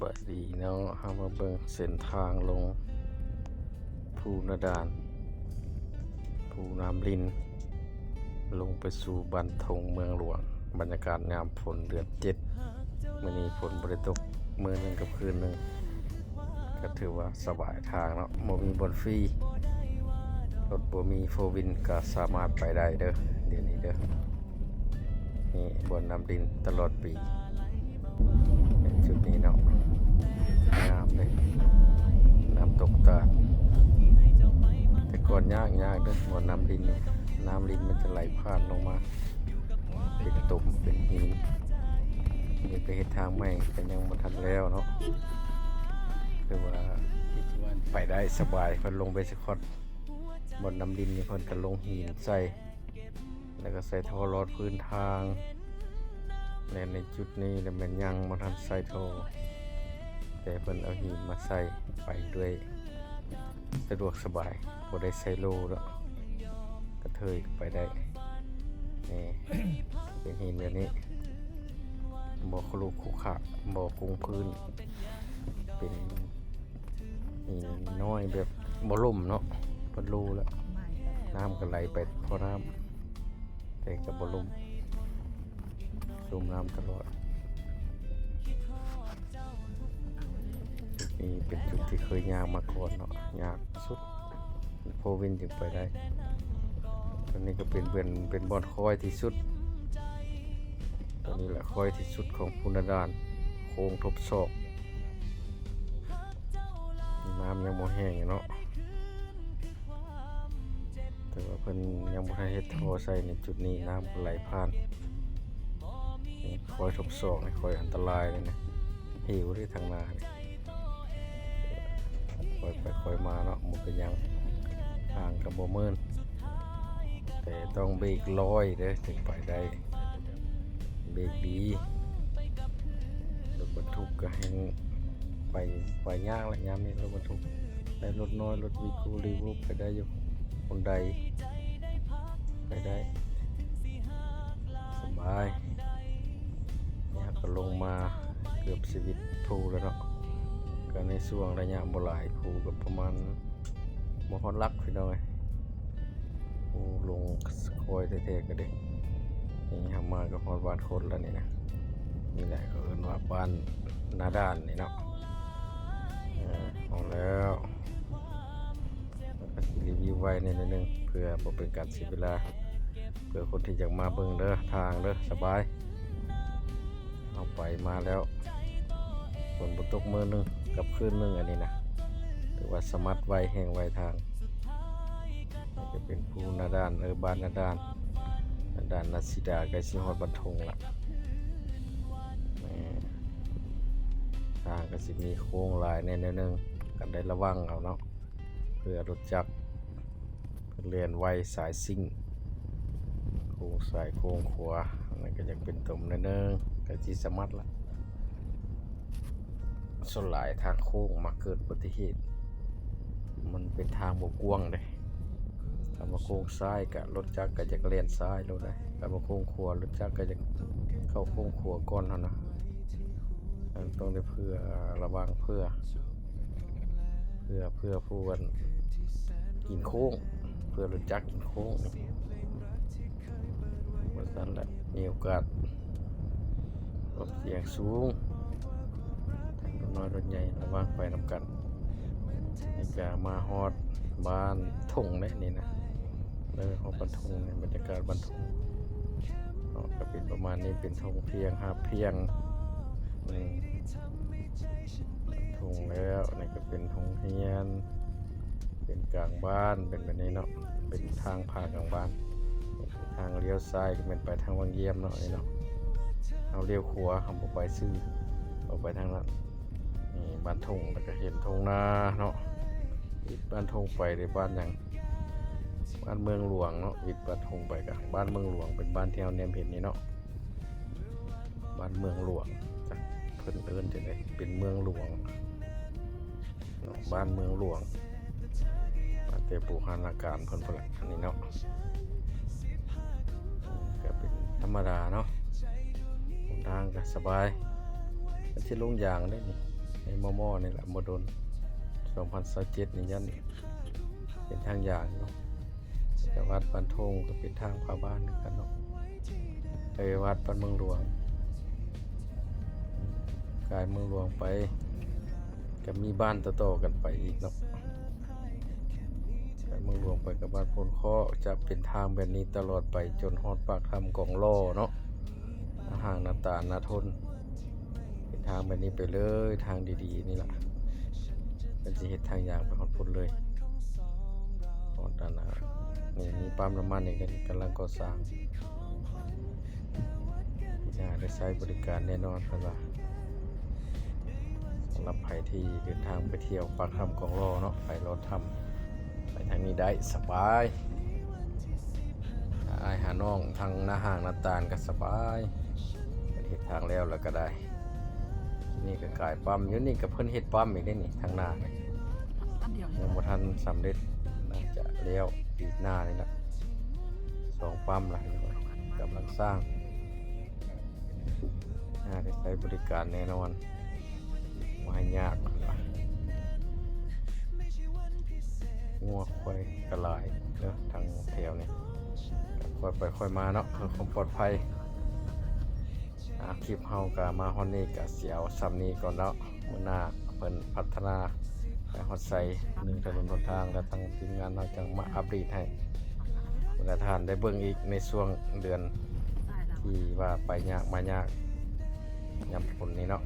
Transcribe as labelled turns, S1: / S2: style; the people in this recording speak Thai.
S1: บายดีเนาะเฮามาเบิ่งเส้นทางลงภูนาดานภูน้ำลินลงไปสู่บันทงเมืองหลวงบรรยากาศยามฝนเดือน7มื้อนี้ฝนบ่ได้ตกมื้อหนึงกับคืนหนึงก็ถือว่าสบายทางเนาะบ่มีบ่อนฟรีรถบ่มี4 วินก็สามารถไปได้เด้อเดี๋ยวนี้เด้อนี่บ่อนน้ำดินตลอดปีจุดนี้เนาะงามเลยน้ำตกตาดแต่ก่อนยากเด้อบ่อนน้ำดินมันจะไหลผ่านลงมาเป็นตุ่มเป็นหินนี่ไปเฮ็ดทางใหม่แต่ยังบ่ทันแล้วเนาะคือว่าไปได้สบายเพิ่นลงไปสะคอดบ่อนน้ำดินนี่เพิ่นก็ลงหินใส่แล้วก็ใส่ท่อรอดพื้นทางในจุดนี้แล้วมันยังบ่ทันใส่ท่อแต่เพิ่นเอาหินมาใส่ไปด้วยสะดวกสบายบ่ได้ใส่โลแล้วกระเทยไปได้นี่ เป็นหินแบบนี้บ่คลุกคลุกขะบ่คงพื้นเป็นหินน้อยแบบบ่ล่มเนาะเพิ่นรู้แล้วน้ำก็ไหลไปพอน้ำแต่ก็บ่ล่มสูบน้ำตลอดนี่เป็นจุดที่เคยย่างมาก่อนเนาะยากสุดโพวินถึงไปได้ตอนนี้ก็เป็นบอนคอยที่สุดตอนนี้แหละคอยที่สุดของภูนาดานโค้งทบศอกน้ำยังบ่แห้งอยู่เนาะแต่ว่าเพิ่นยังบ่ทันเฮ็ดท่อใส่ในจุดนี้น้ำไหลผ่านคอยทบศอกคอยอันตรายเลยนะหิวที่ทางนาคอยไปคอยมาเนาะมันเป็นยังทางกับโบเมินแต่ต้องเบรกลอยเด้อถึงไปได้เบรกดีรถบรรทุกก็ให้ไปยากและยามนี้รถบรรทุกได้รถน้อยรถวีกูรีวูไปได้อยู่คนใดไปได้สบายเนี่ยก็ลงมาเกือบชีวิตภูแล้วเนาะก็ในช่วงระยะบ่หลายภูกับประมาณบ่ฮอดลักพี่น้อยภูลงคอยแท้ๆก็ได้นี่ทำมาก็ฮอดบ้านคนแล้วนี่นะนี่แหละก็เอิ้นว่าบ้านนาดานนี่เนาะเอาแล้วก็สิรีวิวไว้ในนิดนึงเพื่อบ่เป็นการเสียเวลาเพื่อคนที่อยากมาเบิ่งเด้อทางเด้อสบายเอาไปมาแล้วฝนบ่ตกมื้อนึงกับคืนนึงอันนี้นะถือว่าสมัดไวแห่งไวทางนี่จะเป็นภูนาดานบ้านนาดานนาซิดาใกล้สิฮอดบันทงละทางก็สิมีโค้งหลายแน่นึงก็ได้ระวังเอาเนาะเพื่อรถจักรเรียนไวสายซิ่งโค้งซ้ายโค้งขวานั่นก็จะเป็นตุ่มแน่นึงก็สิสมัดละส่วนหลายทางโค้งมาเกิดอุบัติเหตุมันเป็นทางบกกว้างเลยถ้ามาโค้งซ้ายกับรถจักรก็จะเลียนซ้ายลงได้ถ้ามาโค้งขวารถจักรก็จะเข้าโค้งขวาก่อนเท่านั้นต้องได้เพื่อระวังเพื่อผู้กันกินโค้งเพื่อรถจักรกินโค้งเพราะฉะนั้นแหละมีโอกาสรถเสียงสูงรถน้อยรถใหญ่ระวังไปนำกันนี่ก็มาฮอดบ้านทงเลยนี่นะฮอดบ้านทงบรรยากาศบ้านทงก็เป็นประมาณนี้เป็นทงเพียง5เพียงทงแล้วนี่ก็เป็นทงเฮียนเป็นกลางบ้านเป็นแบบนี้เนาะเป็นทางผ่ากลางบ้านทางเลี้ยวซ้ายก็เป็นไปทางวังเยี่ยมเนาะนี่เนาะเอาเลี้ยวขวาทำไปซื้อออกไปทางนั้นนี่บ้านทงแล้วก็เห็นทงนาเนาะวิดบ้านทงไปในบ้านยังบ้านเมืองหลวงเนาะวิดบ้านทงไปกับบ้านเมืองหลวงเป็นบ้านที่เราเนมเห็นนี่เนาะบ้านเมืองหลวงเพิ่นเอิ้นจังได๋เป็นเมืองหลวงบ้านเมืองหลวงบ้านเตปูหานาการเพิ่นพุ่นล่ะอันนี้เนาะก็เป็นธรรมดาเนาะทางก็สบายมันสิลงยางได้นี่ ในมอนี่แหละบ่โดน2027นี่ยันเป็นทางอย่างเนาะแต่วัดบ้านทงก็เป็นทางเข้าบ้านเหมือนกันเนาะไปวัดบ้านเมืองหลวงกายเมืองหลวงไปก็มีบ้านต่อๆกันไปอีกเนาะไปเมืองหลวงไปกับบ้านพลเคาะจะเป็นทางแบบนี้ตลอดไปจนฮอดปากถ้ำกองล่อเนาะห่างนาตาลนาทนเป็นทางแบบนี้ไปเลยทางดีๆนี่ล่ะเป็นสิเฮ็ดทางอย่างไปฮอดพุ่นเลยฮอดด้านหน้านี่มีปั๊มน้ำมันนี่ก็กำลังก่อสร้างปีหน้าได้ใช้บริการแน่นอนเพิ่นว่าสำหรับใครที่เดินทางไปเที่ยวปากถ้ำกองล่อเนาะไปรถถ้ำไปทางนี้ได้สบายอายหาน้องทางหน้าห้างนาตาลก็สบายเฮ็ดทางแล้วก็ได้นี่ก็กลายปั๊มอยู่นี่ก็เพิ่นเฮ็ดปั๊มอีกได้นี่ทางหน้านี่
S2: อันเดียวเลย
S1: ยังบ่ทันสำเร็จน่าจะแล้วปีหน้านี่ล่ะ2ปั๊มล่ะกำลังสร้างน่าได้ใช้บริการแน่นอนบ่ให้ยากงัวควายกระหลายเด้อทางแถวนี้ค่อยไปค่อยมาเนาะเพื่อความปลอดภัยคลิปเฮาก็มาฮอดนี้ก็สิเอาซ้ำนี้ก่อนเนาะมื้อหน้าเพิ่นพัฒนาไปฮอดไสถนนหนทางและทางทีมงานเราจังมาอัปเดตให้เวลาท่านได้เบิ่งอีกในช่วงเดือนที่ว่าไปยากมายากยามฝนนี้เนาะ